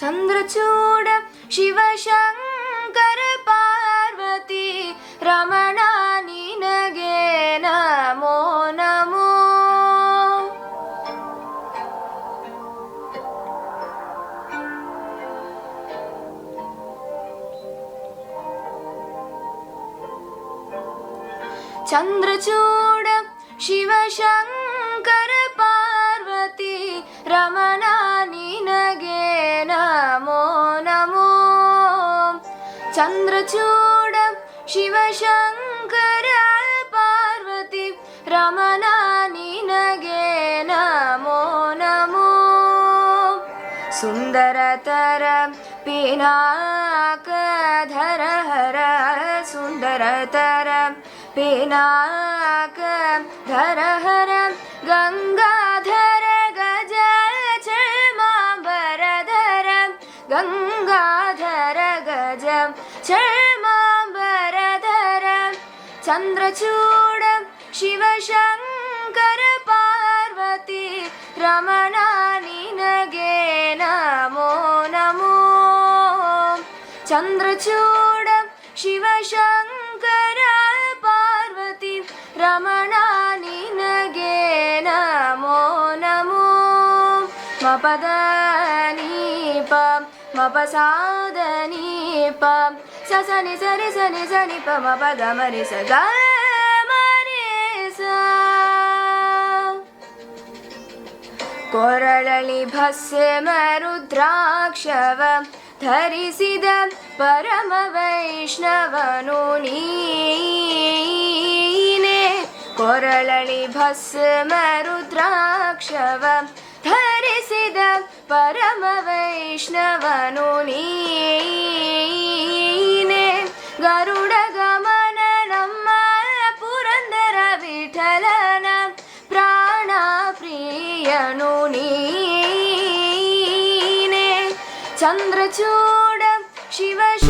ಚಂದ್ರಚೂಡ ಶಿವಶಂಕರ ಪಾರ್ವತಿ ರಮಣ ನಿನಗೆ ನಮೋ ನಮೋ. ಚಂದ್ರಚೂಡ ಶಿವಶಂಕರ ಪಾರ್ವತಿ ರಮಣ ನಿನಗೆ ನಮೋ ನಮೋ. ಚಂದ್ರಚೂಡ ಶಿವಶಂಕರ ಪಾರ್ವತಿ ರಮಣ ನಿನಗೆ ನಮೋ ನಮೋ. ಸುಂದರತರ ಪಿನಾಕಧರ ಹರ ಸುಂದರತರ ಪಿನಾಕಧರ ಹರ ಗಂಗಾಧರ ಗಜ ಛಮಾಂಬರಧರ ಗಂಗಾಧರ ಗಜ ಛಮಾಂಬರಧರ. ಚಂದ್ರಚೂಡ ಶಿವಶಂಕರ ಪಾರ್ವತಿ ರಮಣ ನಿನಗೆ ನಮೋ ನಮೋ. ಚಂದ್ರಚೂಡ ಶಿವಶಂಕರ ಪಾರ್ವತಿ ರಮಣ ನಿನಗೆ ನಮೋ ನಮೋ. ಮಪದ ನೀಪ ಮಪಸಾದ ನೀಪ ಸಸನಿ ಸರಿ ಸನಿ ಸನಿ ಪ ಮಪದ ಮರಿ ಸ ಗ ಮರಿ ಸ. ಕೊರಳಲಿ ಭಸ್ಮ ರುದ್ರಾಕ್ಷವ ಧರಿಸಿದ ಪರಮ ವೈಷ್ಣವನು ನೀನೆ. ಕೊರಳಲಿ ಭಸ್ಮ ರುದ್ರಾಕ್ಷವ ಧರಿಸಿದ ಪರಮ ವೈಷ್ಣವನು ನೀನೆ. ಗರುಡ ಗಮನ ನಮ್ಮ ಪುರಂದರ ವಿಠಲನ ಪ್ರಾಣ ಪ್ರಿಯನು ನೀನೆ. ಚಂದ್ರಚೂಡ ಶಿವಶ